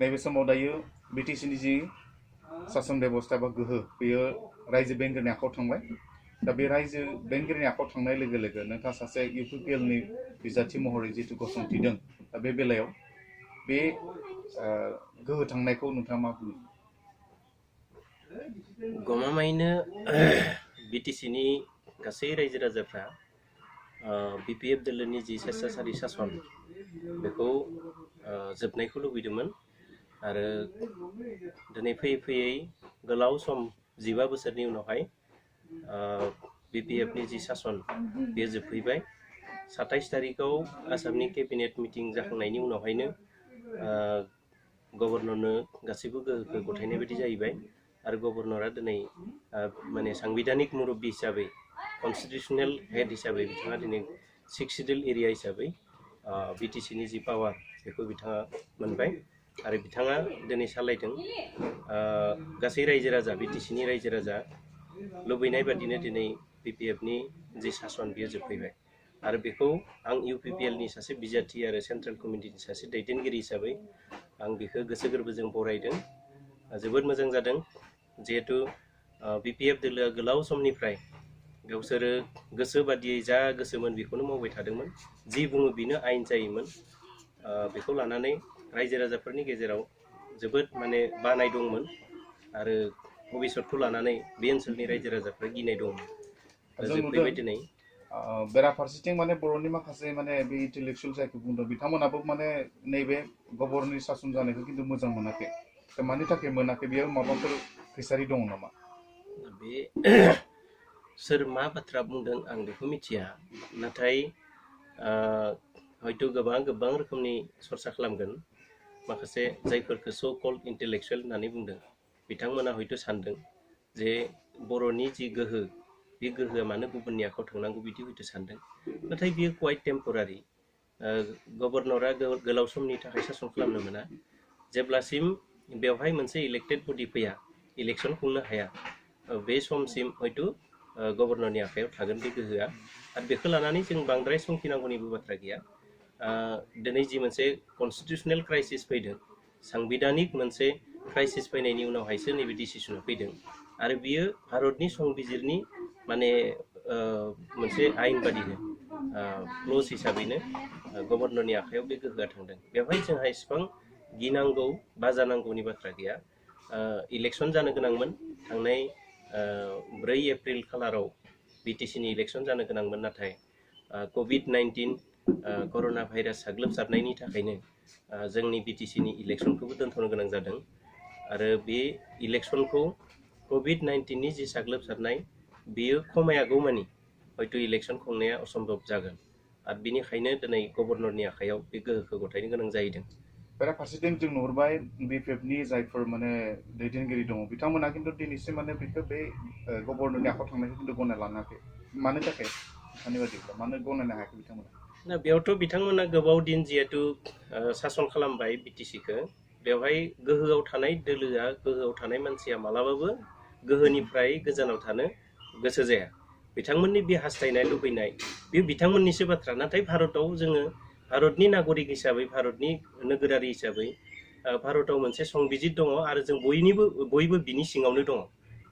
नैबे समाव दायो बिटिसिनि जि सासन बेबस्था बा गोहो बेयो रायजो बेंगिरिनि आखायाव थांबाय दा बे रायजो बेंगिरिनि आखायाव थांनाय लोगो लोगो नोंथाङा सासे इउपिपिएलनि बिजाथि महरै जिथु गसंथिदों दा बे बेलायाव बे गोहो थांनायखौ नोंथाङा मा बुङो? गमामायैनो बिटिसिनि गासै रायजो राजाफ्रा बिपिएफ दोलोनि जि स्वेच्छासारि सासन बेखौ जोबनायखौ लुबैदोंमोन आरो दिनै फैयै फैयै गोलाव सम 15 बोसोरनि उनावहाय बिपिएफनि जि सासन बेयो जोबफैबाय 27 तारिखआव आसामनि केबिनेट मिटिं जाखांनायनि उनावहायनो गभर्नरनो गासैबो गोहोखौ गथायनाय बायदि जाहैबाय आरो गभर्नरा दिनै माने सांबिधानिक मुरब्बी हिसाबै कन्स्टिटिउसनेल हेड हिसाबै बिथाङा दिनै 6 शिड्यूल एरिया हिसाबै बिटिसिनि जि पावार बेखौ बिथाङा मोनबाय आरो बिथाङा दिनै सालायदों गासै रायजो राजा बिटिसिनि रायजो राजा लुबैनाय बादिनो दिनै बिपिएफनि जि सासन बेयो जोबफैबाय आरो बेखौ आं इउपिपिएलनि सासे बिजाथि आरो सेन्ट्रेल कमिटिनि सासे दैदेनगिरि हिसाबै आं बेखौ गोसो गोरबोजों बरायदों जोबोद मोजां जादों जिहेतु बिपिएफ दोलोआ गोलाव समनिफ्राय गावसोरो गोसो बादियै जा गोसोमोन बेखौनो मावबाय थादोंमोन जि बुङो बेनो आयेन जायोमोन बेखौ लानानै रायजो राजाफोरनि गेजेराव जोबोद माने बानाय दंमोन आरो भबिष्यतखौ लानानै बे ओनसोलनि रायजो राजाफ्रा गिनाय दंमोन जोबफैबाय दिनै बेराफारसेथिं माने बर'नि माखासे माने बे इन्टेलेक्चुयेल जायखौ बुंदों बिथांमोनाबो माने नैबे गभर्नरनि सासन जानायखौ खिन्थु मोजां मोनाखै दा मानि थाखाय मोनाखै बेयाव माबाफोर फैसारि दङ नामा? बे सोर मा बाथ्रा बुंदों आं बेखौ मिथिया नाथाय हयथ' गोबां रोखोमनि सरसा खालामगोन माखासे जायफोरखौ सो कल्ड इन्टेलेक्चुयेल होननानै बुंदों बिथांमोना हयथ' सानदों जे बर'नि जि गोहो बे गोहोआ मानो गुबुननि आखायाव थांनांगौ बिदि हयथ' सानदों नाथाय बियो क्वाइट टेम्परारि गभर्नरा गोलाव समनि थाखाय सासन खालामनो मोना जेब्लासिम बेवहाय मोनसे इलेक्टेड बडि फैया इलेक्शन खुंनो हाया बे समसिम हयथ' गभर्नरनि आखायाव थागोन बे गोहोआ आरो बेखौ लानानै जों बांद्राय समखिनांगौनिबो बाथ्रा गैया दिनै जि मोनसे कन्स्टिटिउसनेल क्राइसिस फैदों सांबिधानिक मोनसे क्राइसिस फैनायनि उनावहायसो नैबे डिसिसना फैदों आरो बियो भारतनि संबिजिरनि माने मोनसे आयेन बादिनो क्लज हिसाबैनो गभर्नरनि आखायाव बे गोहोआ थांदों बेवहाय जोंहा इसेबां गिनांगौ बाजानांगौनि बाथ्रा गैया इलेक्शन जानो गोनांमोन थांनाय 4 एप्रिल खालाराव बिटिसिनि इलेक्शन जानो गोनांमोन नाथाय COVID-19 कर'ना भाइरास साग्लोबसारनायनि थाखायनो जोंनि बिटिसिनि इलेक्शनखौबो दोनथ'नो गोनां जादों आरो बे इलेक्शनखौ COVID-19नि जि साग्लोबसारनाय बेयो खमायागौमानि हयथ' इलेक्शन खुंनाया असम्भब जागोन आरो बिनिखायनो दिनै गभर्नरनि आखायाव बे गोहोखौ गथायनो गोनां जाहैदों बेराफारसेथिं जों नुहुरबाय बिपिएफनि जायफोर माने दैदेनगिरि दङ बिथांमोना खिन्थु दिनैसिम माने बेखौ बे गभर्नरनि आखायाव थांनायखौ खिन्थु गनायना लानाखै मानो थाखाय नोंथांनि बायदिब्ला मानो गनायनो हायाखै बिथांमोना? ना बेयावथ' बिथांमोना गोबाव दिन जिहेतु सासन खालामबाय बिटिसिखौ बेवहाय गोहोआव थानाय दोलोआ गोहोआव थानाय मानसिया मालाबाबो गोहोनिफ्राय गोजानाव थानो गोसो जाया बिथांमोननि बे हास्थायनाय लुबैनाय बे बिथांमोननिसो बाथ्रा नाथाय भारताव जोङो भारतनि नागरिक हिसाबै भारतनि नोगोरारि हिसाबै भारताव मोनसे संबिजित दङ आरो जों बयबो बिनि सिङावनो दङ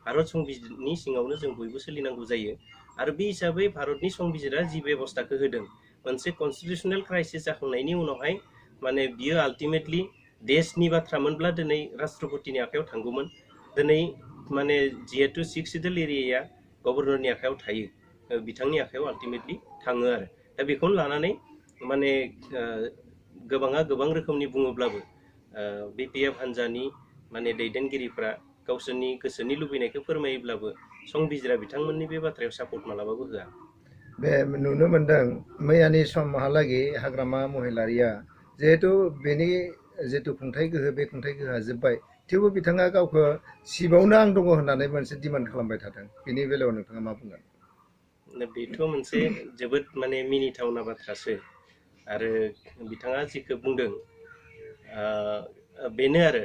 भारत संबिजितनि सिङावनो जों बयबो सोलिनांगौ जायो आरो बे हिसाबै भारतनि संबिजिरा जि बेबस्थाखौ होदों मोनसे कन्स्टिटिउसनेल क्राइसिस जाखांनायनि उनावहाय माने बियो आल्टिमेटलि देशनि बाथ्रामोनब्ला दिनै राष्ट्रपतिनि आखायाव थांगौमोन दिनै माने जिहेतु 6 शिड्यूल एरियाया गभर्नरनि आखायाव थायो बिथांनि आखायाव आल्टिमेटलि थाङो आरो दा बेखौनो लानानै माने गोबाङा गोबां रोखोमनि बुङोब्लाबो बिपिएफ हान्जानि माने दैदेनगिरिफ्रा गावसोरनि गोसोनि लुबैनायखौ फोरमायोब्लाबो संबिजिरा बिथांमोननि बे बाथ्रायाव सापर्ट मालाबाबो होआ बे नुनो मोनदों मैयानि समहालागै हाग्रामा महिलारिया जिहेतु बेनि जितु खुंथाय गोहो बे खुंथाय गोहोआ जोब्बाय थेवबो बिथाङा गावखौ सिबावनो आं दङ होननानै मोनसे डिमान्ड खालामबाय थादों बेनि बेलायाव नोंथाङा मा बुंगोन? बेथ' मोनसे जोबोद माने मिनिथावना बाथ्रासो आरो बिथाङा जिखौ बुंदों बेनो आरो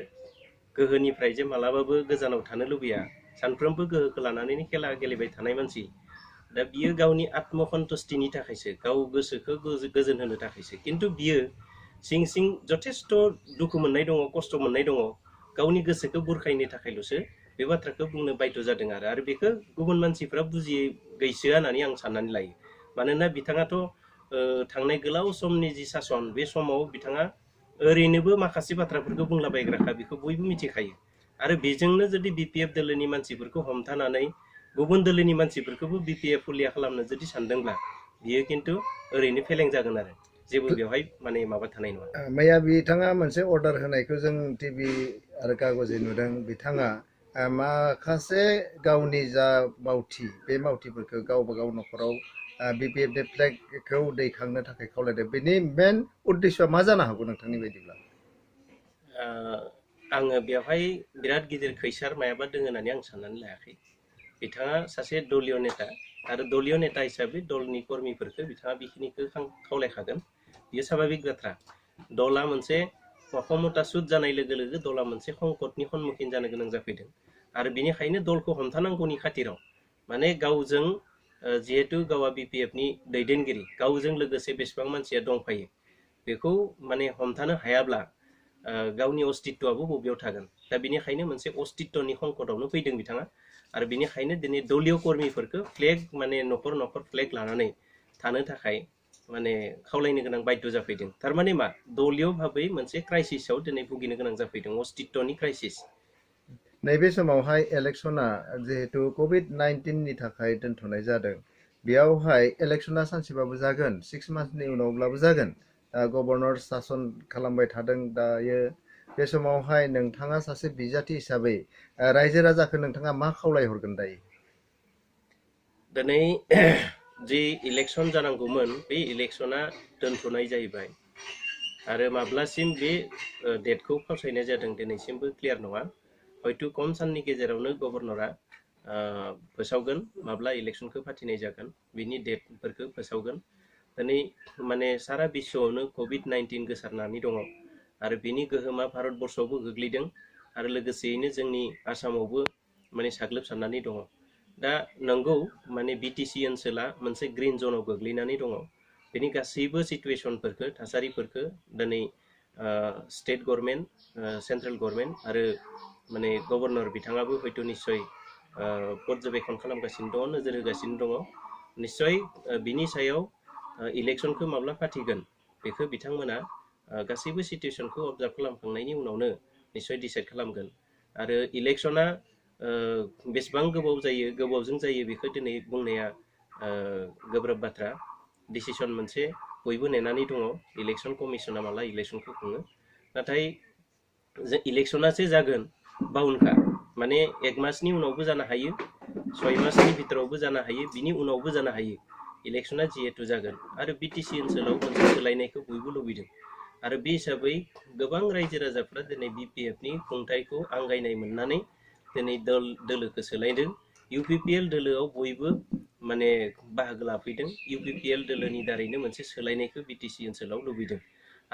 गोहोनिफ्राय जे मालाबाबो गोजानाव थानो लुबैया सानफ्रोमबो गोहोखौ लानानैनो खेला गेलेबाय थानाय मानसि दा बियो गावनि आत्मसन्तुष्टिनि थाखायसो गाव गोसोखौ गोजोन होनो थाखायसो खिन्थु बियो सिं सिं जथेस्थ' दुखु मोननाय दङ खस्थ' मोननाय दङ गावनि गोसोखौ बुरखायनो थाखायल'सो बे बाथ्राखौ बुंनो बायद' जादों आरो बेखौ गुबुन मानसिफ्रा बुजियै गैसोआ होननानै आं साननानै लायो मानोना बिथाङाथ' थांनाय गोलाव समनि जि सासन बे समाव बिथाङा ओरैनोबो माखासे बाथ्राफोरखौ बुंलाबायग्राखा बेखौ बयबो मिथिखायो आरो बेजोंनो जुदि BPF दोलोनि मानसिफोरखौ हमथानानै गुबुन दोलोनि मानसिफोरखौबो BPF हुलिया खालामनो जुदि सानदोंब्ला बियो खिन्थु ओरैनो फेलें जागोन आरो जेबो बेवहाय माने माबा थानाय नङा मैया बिथाङा मोनसे अर्डार होनायखौ जों टिभि आरो कागजे नुदों बिथाङा माखासे गावनि जा मावथि बे मावथिफोरखौ गावबा गाव न'खराव BPF नि फ्लेगखौ दैखांनो थाखाय खावलायदों बेनि मेन उद्देश्यआ मा जानो हागौ नोंथांनि बायदिब्ला आङो बेवहाय बिराद गिदिर खैसार मायाबा दङ होननानै आं साननानै लायाखै बिथाङा सासे दलीय नेता आरो दलीय नेता हिसाबै दलनि कर्मीफोरखौ बिथाङा बेखिनिखौ खावलायखागोन बियो स्वाभाबिक बाथ्रा दला मोनसे क्षमतासुद जानाय लोगो लोगो दला मोनसे संकटनि सम्मुखीन जानो गोनां जाफैदों आरो बेनिखायनो दलखौ हमथानांगौनि खाथिराव माने गावजों जिहेतु गावा BPF नि दैदेनगिरि गावजों लोगोसे बेसेबां मानसिया दंफायो बेखौ माने हमथानो हायाब्ला गावनि अस्तित्वआबो बबेयाव थागोन दा बेनिखायनो मोनसे अस्तित्वनि संकटआवनो फैदों बिथाङा आरो बेनिखायनो दिनै दलीय कर्मीफोरखौ फ्लेग माने न'खर न'खर फ्लेग लानानै थानो थाखाय माने खावलायनो गोनां बाध्य जाफैदों थारमाने मा दलीय भाबै मोनसे क्राइसिसआव दिनै भुगिनो गोनां जाफैदों अस्तित्वनि क्राइसिस नैबे समावहाय इलेक्शना जिहेतु COVID-19 नि थाखाय दोनथ'नाय जादों बेयावहाय इलेक्शना सानसेबाबो जागोन 6 मासनि उनावब्लाबो जागोन गभर्नर शासन खालामबाय थादों दायो बे समावहाय नोंथाङा सासे बिजाथि हिसाबै रायजो राजाखौ नोंथाङा मा खावलायहरगोन दायो दिनै जि इलेक्शन जानांगौमोन बे इलेक्शना दोनथ'नाय जाहैबाय आरो माब्लासिम बे डेटखौ फावसायनाय जादों दिनैसिमबो क्लियार नङा हयতো खम साननि गेजेरावनो गभर्नरा फोसावगोन माब्ला इलेक्शनखौ फाथिनाय जागोन बिनि डेटफोरखौ फोसावगोन दिनै माने सारा बिश्वआवनो COVID-19 गोसारनानै दङ आरो बिनि गोहोमा भारतबर्षआवबो गोग्लैदों आरो लोगोसेयैनो जोंनि आसामावबो माने साग्लोबसारनानै दङ दा नंगौ माने BTC ओनसोला मोनसे ग्रीन जोनाव गोग्लैनानै दङ बेनि गासैबो सिचुएशनफोरखौ थासारिफोरखौ दिनै स्टेट गभर्नमेन्ट सेन्ट्रेल गभर्नमेन्ट आरो माने गभर्नर बिथाङाबो हयতো निश्चय पर्यवेक्षण खालामगासिनो दङ नोजोर होगासिनो दङ निश्चय बिनि सायाव इलेक्शनखौ माब्ला फाथिगोन बेखौ बिथांमोना गासैबो सिचुएशनखौ अबजार्भ खालामखांनायनि उनावनो निश्चय डिसाइड खालामगोन आरो इलेक्शना बेसेबां गोबाव जायो गोबावजों जायो बेखौ दिनै बुंनाया गोब्राब बाथ्रा डिसिसन मोनसे बयबो नेनानै दङ इलेक्शन कमिशना माला इलेक्शनखौ खुङो नाथाय इलेक्शनासो जागोन बाउनखा माने 1 मासनि उनावबो जानो हायो 6 मासनि भितरावबो जानो हायो बिनि उनावबो जानो हायो इलेक्शना जिहेतु जागोन आरो BTC ओनसोलाव मोनसे सोलायनायखौ बयबो लुबैदों आरो बे हिसाबै गोबां रायजो राजाफ्रा दिनै BPF नि खुंथायखौ आंगायनाय मोननानै दिनै दोलोखौ सोलायदों UPPL दोलोआव बयबो माने बाहागो लाफैदों UPPL दोलोनि दारैनो मोनसे सोलायनायखौ BTC ओनसोलाव लुबैदों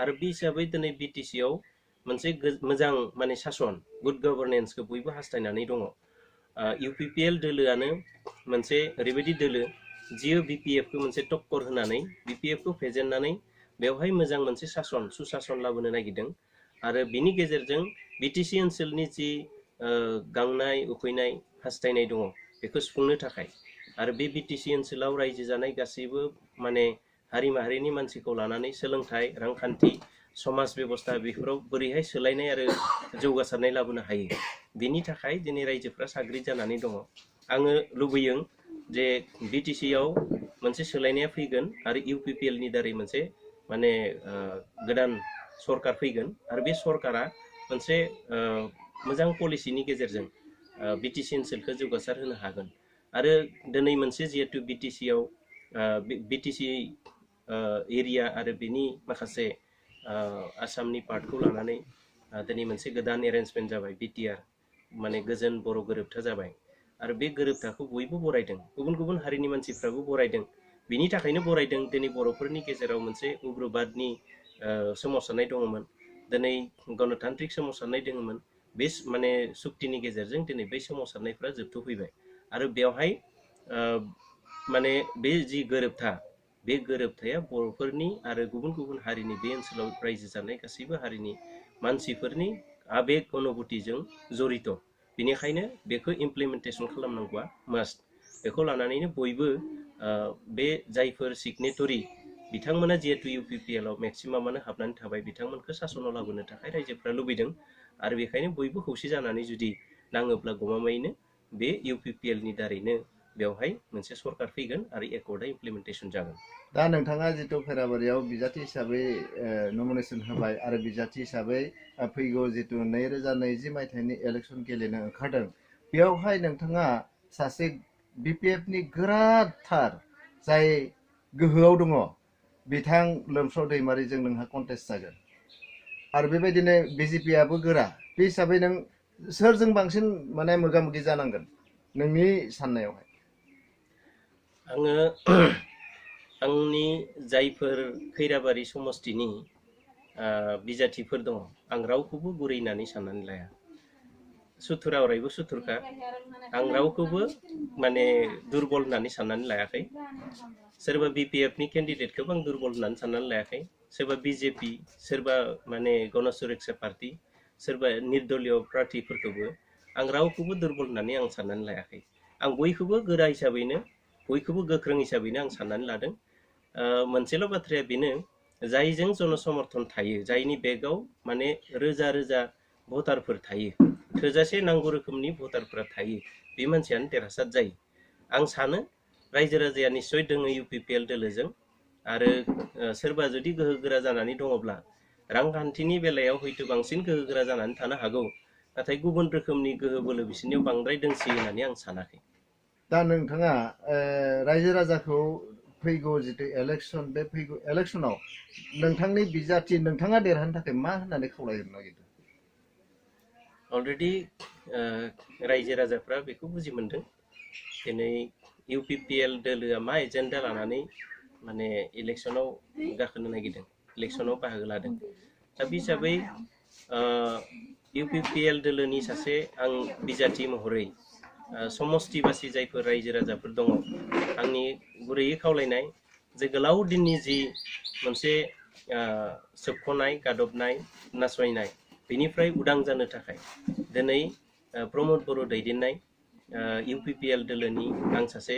आरो बे हिसाबै दिनै BTC आव मोनसे मोजां माने सासन गुड गभर्नेन्सखौ बयबो हास्थायनानै दङ UPPL दोलोआनो मोनसे ओरैबायदि दोलो जियो BPF खौ मोनसे टक्कर होनानै BPF खौ फेजेननानै बेवहाय मोजां मोनसे सासन सुसासन लाबोनो नागिरदों आरो बिनि गेजेरजों BTC ओनसोलनि जि गांनाय उखैनाय हास्थायनाय दङ बेखौ सुफुंनो थाखाय आरो बे BTC ओनसोलाव रायजो जानाय गासैबो माने हारि माहारिनि मानसिखौ लानानै सोलोंथाइ रांखान्थि समाज बेबस्था बेफोराव बोरैहाय सोलायनाय आरो जौगासारनाय लाबोनो हायो बिनि थाखाय दिनै रायजोफ्रा साग्रिद जानानै दङ आङो लुबैयो जे BTC आव मोनसे सोलायनाया फैगोन आरो UPPL नि दारै मोनसे माने गोदान सरकार फैगोन आरो बे सरकारा मोनसे मोजां पलिसिनि गेजेरजों BTC ओनसोलखौ जौगासार होनो हागोन आरो दिनै मोनसे जिहेतु BTC आव BTC एरिया आरो बिनि माखासे आसामनि पार्टखौ लानानै दिनै मोनसे गोदान एरेन्जमेन्ट जाबाय BTR माने गोजोन बर' गोरोबथा जाबाय आरो बे गोरोबथाखौ बयबो बरायदों गुबुन गुबुन हारिनि मानसिफ्राबो बरायदों बिनि थाखायनो बरायदों दिनै बर'फोरनि गेजेराव मोनसे उग्रबादनि सोमावसारनाय दङमोन दिनै गणतान्त्रिक सोमावसारनाय दङमोन बे माने सुक्तिनि गेजेरजों दिनै बै सोमावसारनायफ्रा जोबथ'फैबाय आरो बेवहाय माने बे जि गोरोबथा बे गोरोबथाया बर'फोरनि आरो गुबुन गुबुन हारिनि बे ओनसोलाव रायजो जानाय गासैबो हारिनि मानसिफोरनि आबेग अनुभूतिजों जड़ित। बेनिखायनो बेखौ इमप्लिमेन्टेसन खालामनांगौआ मास्ट। बेखौ लानानैनो बयबो बे जायफोर सिगनेटरि बिथांमोना जिहेतु UPPL आव मेक्सिमामानो हाबनानै थाबाय, बिथांमोनखौ सासनाव लाबोनो थाखाय रायजोफ्रा लुबैदों आरो बेखायनो बयबो खौसे जानानै जुदि नाङोब्ला गमामायैनो बे UPPL नि दारैनो बेवहाय मोनसे सरकार फैगोन आरो एकर्डआ इमप्लिमेन्टेसन जागोन। दा नोंथाङा जितु फेराबारियाव बिजाथि हिसाबै नमिनेसन होबाय आरो बिजाथि हिसाबै फैगौ जितु 2020 मायथाइनि इलेक्सन गेलेनो ओंखारदों, बेयावहाय नोंथाङा सासे BPF नि गोराथार जाय गोहोआव दङ बिथां लोमस्राव दैमारिजों नोंहा कन्टेस्ट जागोन आरो बेबायदिनो BJP आबो गोरा। बे हिसाबै नों सोरजों बांसिन माने मोगा मोगि जानांगोन नोंनि साननायावहाय? आङो आंनि जायफोर खैराबारि समष्टिनि बिजाथिफोर दङ, आं रावखौबो गुरै होननानै साननानै लाया। सुथुरा अरायबो सुथुरखा। आं रावखौबो माने दुर्बल होननानै साननानै लायाखै। सोरबा BPF नि केन्डिडेटखौबो आं दुर्बल होननानै साननानै लायाखै। सोरबा BJP, सोरबा माने गणसुरक्षा पार्टी, सोरबा निर्दलीय प्रार्थीफोरखौबो आं रावखौबो दुर्बल होननानै आं साननानै लायाखै। आं बयखौबो गोरा हिसाबैनो, बयखौबो गोख्रों हिसाबैनो आं साननानै लादों। मोनसेल' बाथ्राया बेनो, जायजों जनसमर्थन थायो, जायनि बेगाव माने रोजा रोजा भटारफोर थायो, थोजासे नांगौ रोखोमनि भटारफोरा थायो, बे मानसियानो देरहासार जायो। आं सानो रायजो राजाया निश्चय दोङो UPPL दोलोजों आरो सोरबा जुदि गोहोगोरा जानानै दङब्ला रांखान्थिनि बेलायाव हयतो बांसिन गोहोगोरा जानानै थानो हागौ, नाथाय गुबुन रोखोमनि गोहो बोलो बिसोरनियाव बांद्राय दोंसि होननानै आं सानाखै। दा नोंथाङा रायजो राजाखौ फैगौ जितु इलेक्सन, बे फैगौ इलेक्सनाव नोंथांनि बिजाथि नोंथाङा देरहानो थाखाय मा होननानै खावलायनो नागिरदों? अलरेडि रायजो राजाफ्रा बेखौ बुजि मोनदों। दिनै UPPL दोलोआ मा एजेन्डा लानानै माने इलेक्सनाव गाखोनो नागिरदों, इलेक्सनाव बाहागो लादों। दा बे हिसाबै UPPL दोलोनि सासे आं बिजाथि महरै समष्टिबासि जायफोर रायजो राजाफोर दङ, आंनि गुरैयै खावलायनाय जे गोलाव दिननि जि मोनसे सोबख'नाय, गादबनाय, नासयनाय, बेनिफ्राय उदां जानो थाखाय दिनै प्रमद बर' दैदेननाय UPPL दोलोनि आं सासे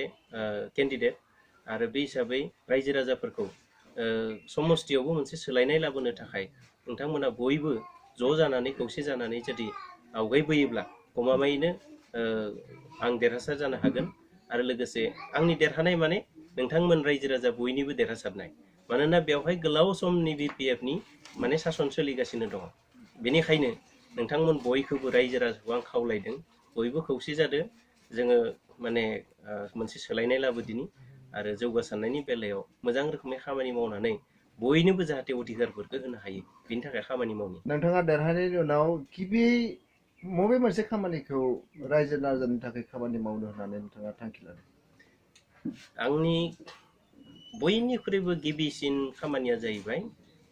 केन्डिडेट आरो बे हिसाबै रायजो राजाफोरखौ समष्टियावबो मोनसे सोलायनाय लाबोनो थाखाय नोंथांमोना बयबो ज' जानानै खौसे जानानै जुदि आवगायबोयोब्ला गमामायैनो आं देरहासार जानो हागोन। आरो लोगोसे आंनि देरहानाय माने नोंथांमोन रायजो राजा बयनिबो देरहासारनाय। मानोना बेवहाय गोलाव समनि BPF नि माने सासन सोलिगासिनो दङ। बेनिखायनो नोंथांमोन बयखौबो रायजो राजाखौ आं खावलायदों, बयबो खौसे जादों, जोङो माने मोनसे सोलायनाय लाबोदिनि आरो जौगासारनायनि बेलायाव मोजां रोखोमै खामानि मावनानै बयनोबो जाहाथे अधिकारफोरखौ होनो हायो, बेनि थाखाय खामानि मावनि। नोंथाङा देरहानायनि उनाव गिबि बबे मोनसे खामानिखौ रायजो राजानि थाखाय खामानि मावनो होननानै नोंथाङा थांखि लादों? आंनि बयनिख्रुइबो गिबिसिन खामानिया जाहैबाय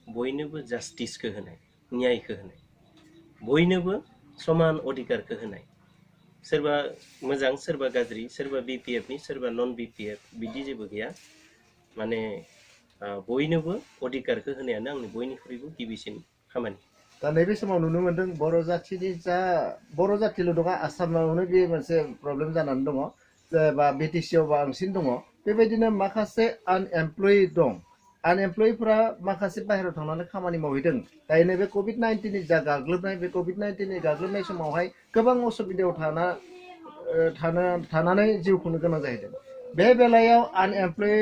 बयनोबो जास्टिसखौ होनाय, न्यायखौ होनाय, बयनोबो समान अधिकारखौ होनाय। सोरबा मोजां, सोरबा गाज्रि, सोरबा BPF नि, सोरबा नन BPF, बिदि जेबो गैया। माने बयनोबो अधिकारखौ होनायानो आंनि बयनिख्रुइबो गिबिसिन खामानि। दा नैबे समाव नुनो मोनदों बर' जाथिनि बर' जाथिल' नङा, आसामावनो बे मोनसे प्रब्लेम जानानै दङ, बा BTC आव बांसिन दङ। बेबायदिनो माखासे आनएमप्लय दं। आनएमप्लयफोरा माखासे बाहेरायाव थांनानै खामानि मावहैदों। दायो नैबे COVID-19 नि जा गाग्लोबनाय, बे COVID-19 नि गाग्लोबनाय समावहाय गोबां असुबिदायाव थानानै जिउ खुंनो गोनां जाहैदों। बे बेलायाव आनएमप्लय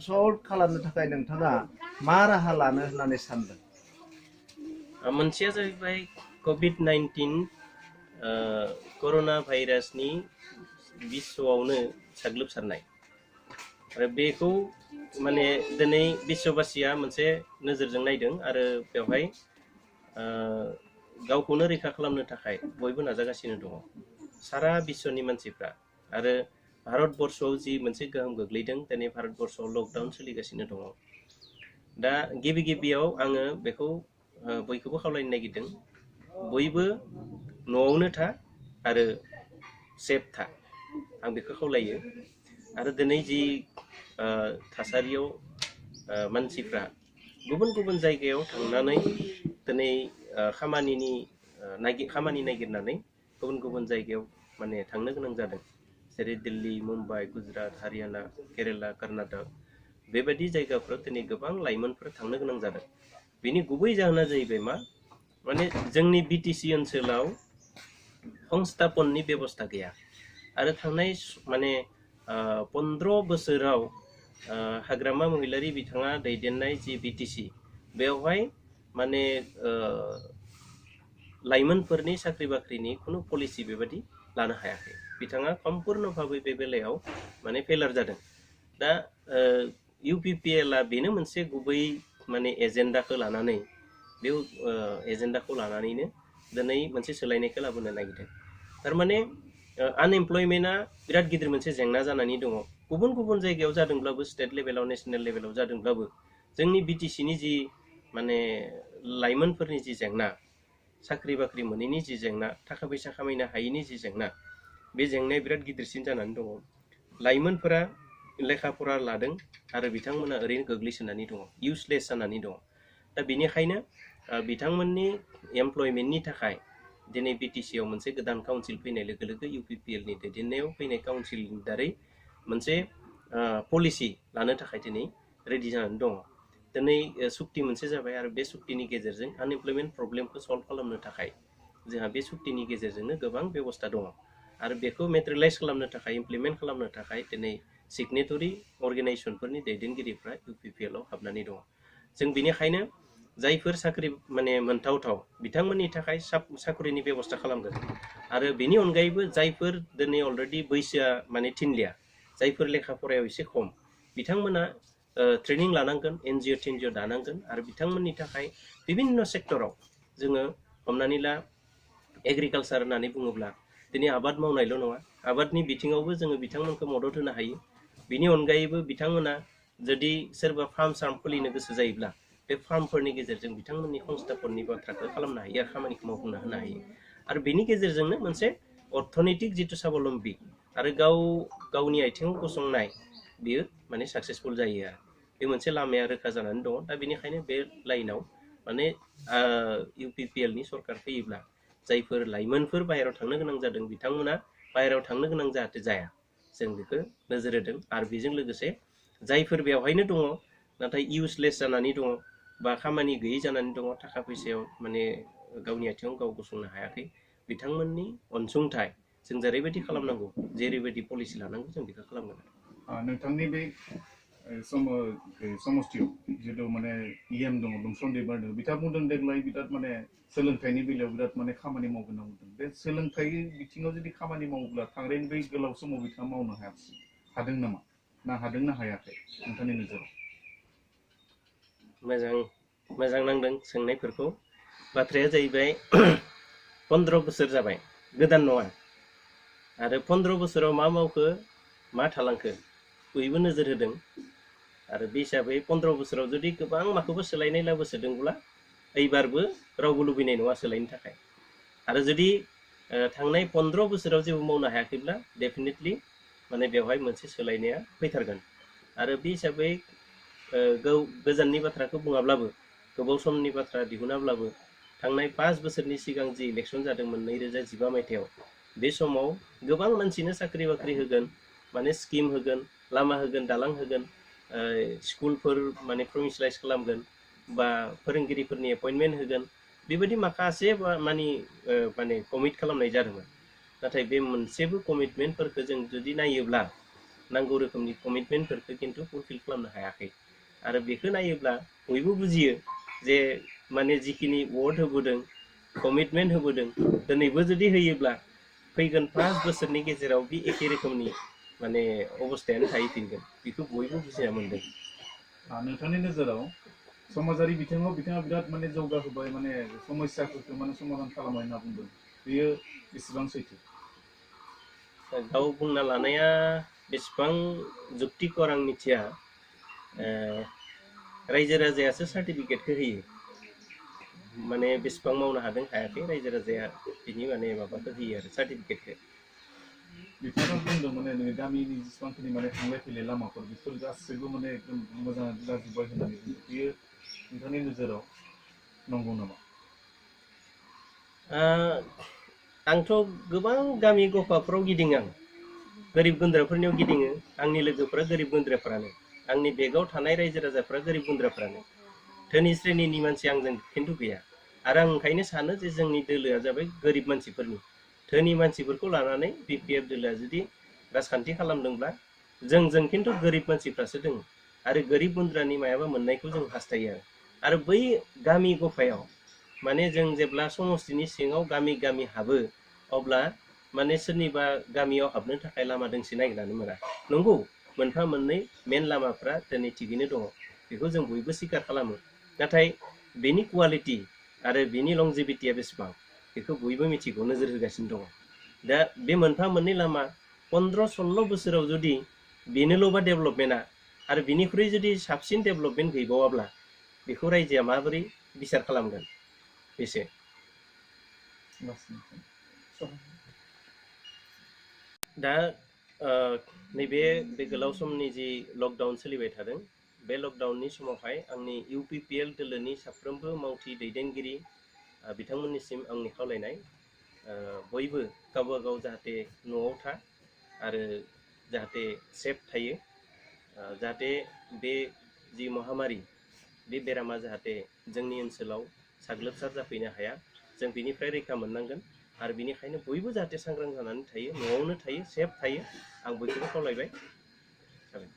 सल्भ खालामनो थाखाय नोंथाङा मा राहा लानो होननानै सानदों? मोनसेया जाहैबाय COVID-19 कर'ना भाइरासनि बिश्वआवनो साग्लोबसारनाय आरो बेखौ माने दिनै बिश्वबासिया मोनसे नोजोरजों नायदों आरो बेवहाय गावखौनो रैखा खालामनो थाखाय बयबो नाजागासिनो दङ, सारा बिश्वनि मानसिफ्रा। आरो भारतबर्षआव जि मोनसे गोहोम गोग्लैदों, दिनै भारतबर्षआव लकडाउन सोलिगासिनो दङ। दा गिबियाव आङो बेखौ बयखौबो खावलायनो नागिरदों, बयबो न'आवनो था आरो सेफ था, आं बेखौ खावलायो। आरो दिनै जि थासारियाव मानसिफ्रा गुबुन गुबुन जायगायाव थांनानै दिनै खामानि नागिरनानै गुबुन गुबुन जायगायाव माने थांनो गोनां जादों जेरै दिल्ली मुम्बाइ गुजरात हारियाना केरेला कर्नाटक बेबायदि जायगाफ्राव दिनै गोबां लाइमोनफोर थांनो गोनां जादों बेनि गुबै जाहोना जाहैबाय मा माने जोंनि बिटिसि ओनसोलाव संस्थापननि बेबस्था गैया आरो थांनाय माने 15 बोसोराव हाग्रामा महिलारी बिथाङा दैदेननाय जि बिटिसि बेवहाय माने लाइमोनफोरनि साख्रि बाख्रिनि खुनु पलिसि बेबायदि लानो हायाखै बिथाङा सम्पूर्ण भाबै बे बेलायाव माने फेलार जादों दा इउपिपिएलआ बेनो मोनसे गुबै माने एजेन्डाखौ लानानै बे एजेन्डाखौ लानानैनो दिनै मोनसे सोलायनायखौ लाबोनो नागिरदों थारमाने आनएमप्लयमेन्टआ बिराद गिदिर मोनसे जेंना जानानै दङ गुबुन गुबुन जायगायाव जादोंब्लाबो स्टेट लेभेलाव नेशनेल लेभेलाव जादोंब्लाबो जोंनि बिटिसिनि जि माने लाइमोनफोरनि जि जेंना साख्रि बाख्रि मोनैनि जि जेंना थाखा फैसा खामायनो हायैनि जि जेंना बे जेंनाया बिराद गिदिरसिन जानानै दङ लाइमोनफोरा लेखा फरा लादों आरो बिथांमोना ओरैनो गोग्लैसोनानै दङ इउसलेस जानानै दङ दा बेनिखायनो बिथांमोननि एमप्लयमेन्टनि थाखाय दिनै बिटिसिआव मोनसे गोदान काउन्सिल फैनाय लोगो लोगो इउपिपिएलनि दैदेननायाव फैनाय काउन्सिलनि दारै मोनसे पलिसि लानो थाखाय दिनै रेडि जानानै दङ दिनै सुक्ति मोनसे जाबाय आरो बे सुक्तिनि गेजेरजों आनएमप्लयमेन्ट प्रब्लेमखौ सल्भ खालामनो थाखाय जोंहा बे सुक्तिनि गेजेरजोंनो गोबां बेबस्था दङ आरो बेखौ मेटेरियलाइज खालामनो थाखाय इमप्लिमेन्ट खालामनो थाखाय दिनै सिगनेटरि अर्गेनाइजेसनफोरनि दैदेनगिरिफ्रा इउपिपिएलआव हाबनानै दङ जों बेनिखायनो जायफोर साख्रि माने मोनथावथाव बिथांमोननि थाखाय साख्रिनि बेबस्था खालामगोन आरो बेनि अनगायैबो जायफोर दिनै अलरेडि बैसोआ माने थिनलिया जायफोर लेखा फरायाव एसे खम बिथांमोना ट्रेनिं लानांगोन एनजिअ टेनजिअ दानांगोन आरो बिथांमोननि थाखाय बिभिन्न सेक्टराव जोङो हमनानै ला एग्रिकालसार होननानै बुङोब्ला दिनै आबाद मावनायल' नङा आबादनि बिथिङावबो जोङो बिथांमोनखौ मदद होनो हायो बिनि अनगायैबो बिथांमोना जुदि सोरबा फार्म खुलिनो गोसो जायोब्ला बे फार्मफोरनि गेजेरजों बिथांमोननि संस्थापननि बाथ्राखौ खालामनो हायो आरो खामानिखौ मावफुंना होनो हायो आरो बेनि गेजेरजोंनो मोनसे अर्थनैतिक जिथु साबलम्बी आरो गावनि आथिङाव गसंनाय बियो माने साक्सेसफुल जायो आरो बे मोनसे लामाया रोखा जानानै दङ दा बेनिखायनो बे लाइनाव माने इउपिपिएलनि सरकार फैयोब्ला जायफोर लाइमोनफोर बाहेरायाव थांनो गोनां जादों बिथांमोना बाहेरायाव थांनो गोनां जाहाथे जाया जों बेखौ नोजोर होदों आरो बेजों लोगोसे जायफोर बेवहायनो दङ नाथाय इउसलेस जानानै दङ बा खामानि गैयै जानानै दङ थाखा फैसायाव माने गावनि आथिङाव गाव गसंनो हायाखै बिथांमोननि अनसुंथाइ जों जेरैबायदि खालामनांगौ जेरैबायदि पलिसि लानांगौ जों बेखौ खालामगोन नोंथांनि बे समस्थियाव जितु माने इएम दङ दुमसं देबार दङ बिथाङा बुंदों देग्लाय बिराद माने सोलोंथाइनि बेलायाव बिराद माने खामानि मावगोन होनना बुंदों बे सोलोंथाइ बिथिङाव जुदि खामानि मावोब्ला थांनायनि बै गोलाव समाव बिथाङा मावनो हादों नामा ना हादोंना हायाखै नोंथांनि नोजोराव मोजां नांदों सोंनायफोरखौ बाथ्राया जाहैबाय 15 बोसोर जाबाय गोदान नङा आरो 15 बोसोराव मा मावखो मा थालांखो बयबो नोजोर होदों आरो बे हिसाबै 15 बोसोराव जुदि गोबां माखौबो सोलायनाय लाबोसोदोंब्ला एबारबो रावबो लुबैनाय नङा सोलायनो थाखाय आरो जुदि थांनाय 15 बोसोराव जेबो मावनो हायाखैब्ला डेफिनेटलि माने बेवहाय मोनसे सोलायनाया फैथारगोन आरो बे हिसाबै गोजाननि बाथ्राखौ बुङाब्लाबो गोबाव समनि बाथ्रा दिहुनाब्लाबो थांनाय 5 बोसोरनि सिगां जि इलेक्सन जादोंमोन 2015 मायथाइयाव बे समाव गोबां मानसिनो साख्रि बाख्रि होगोन माने स्किम होगोन लामा होगोन दालां होगोन स्कुलफोर माने प्रमिसलाइज खालामगोन बा फोरोंगिरिफोरनि एपइन्टमेन्ट होगोन बेबायदि माखासे माने कमिट खालामनाय जादोंमोन नाथाय बे मोनसेबो कमिटमेन्टफोरखौ जों जुदि नायोब्ला नांगौ रोखोमनि कमिटमेन्टफोरखौ खिन्थु फुलफिल खालामनो हायाखै आरो बेखौ नायोब्ला बयबो बुजियो जे माने जिखिनि वार्ड होबोदों कमिटमेन्ट होबोदों दिनैबो जुदि होयोब्ला फैगोन 5 बोसोरनि गेजेराव बे एखे रोखोमनि माने अबस्थायानो थाहैफिनगोन बेखौ बयबो बुजिना मोनदों नोंथांनि नोजोराव समाजारि बिथिङाव बिथाङा बिराद माने जौगाहोबाय माने समस्याफोरखौ माने समाधान खालामबाय होनना बुंदों बेयो बेसेबां सैथो गाव बुंना लानाया बेसेबां जुक्तिकर आं मिथिया रायजो राजायासो सार्टिफिकेटखौ होयो माने बेसेबां मावनो हादों हायाखै रायजो राजाया बिनि माने माबाखौ होयो आरो सार्टिफिकेटखौ बिथाङा बुंदों माने नोङो गामिनि जेसेबांखिनि माने थांलाय फैलाय लामाफोर बेफोर गासैबो माने एकदम मोजां जाजोब्बाय होननानै बुंदों बेयो नोंथांनि नोजोराव नंगौ नामा? आंथ' गोबां गामि गफाफ्राव गिदिङो आं गोरिब गुन्द्राफोरनियाव गिदिङो आंनि लोगोफ्रा गोरिब गुन्द्राफ्रानो आंनि बेगाव थानाय रायजो राजाफ्रा गोरिब गुन्द्राफ्रानो धोनि श्रेणिनि मानसि आंजों खिन्थु गैया आरो आं ओंखायनो सानो जे जोंनि दोलोआ जाबाय गोरिब मानसिफोरनि धोनि मानसिफोरखौ लानानै बिपिएफ दोलोआ जुदि राजखान्थि खालामदोंब्ला जों खिन्थु गोरिब मानसिफ्रासो दङ आरो गोरिब गुन्द्रानि मायाबा मोननायखौ जों हास्थायो आरो बै गामि गफायाव माने जों जेब्ला समष्टिनि सिङाव गामि गामि हाबो अब्ला माने सोरनिबा गामियाव हाबनो थाखाय लामा दोंसे नागिरनानै मोना नंगौ मोनफा मोननै मेन लामाफ्रा दिनै थिगैनो दङ बेखौ जों बयबो स्वीकार खालामो नाथाय बेनि क्वालिटी आरो बेनि लंजिभिटिया बेसेबां बेखौ बयबो मिथिगौ नोजोर होगासिनो दङ दा बे मोनफा मोननै लामा 15-16 बोसोराव जुदि बेनोल'बा डेभेलपमेन्टआ आरो बिनिख्रुइ जुदि साबसिन डेभेलपमेन्ट गैबावाब्ला बेखौ रायजोआ माबोरै बिसार खालामगोन बेसे दा नैबे गोलाव समनि जि लकडाउन सोलिबाय थादों बे लकडाउननि समावहाय आंनि इउपिपिएल दोलोनि साफ्रोमबो मावथि दैदेनगिरि बिथांमोननिसिम आंनि खावलायनाय बयबो गावबा गाव जाहाथे न'आव था आरो जाहाथे सेफ थायो जाहाथे बे जि महामारी बे बेरामा जाहाथे जोंनि ओनसोलाव साग्लोबसार जाफैनो हाया जों बिनिफ्राय रैखा मोननांगोन आरो बिनिखायनो बयबो जाहाथे सांग्रां जानानै थायो न'आवनो थायो सेफ थायो आं बयखौबो खावलायबाय जाबाय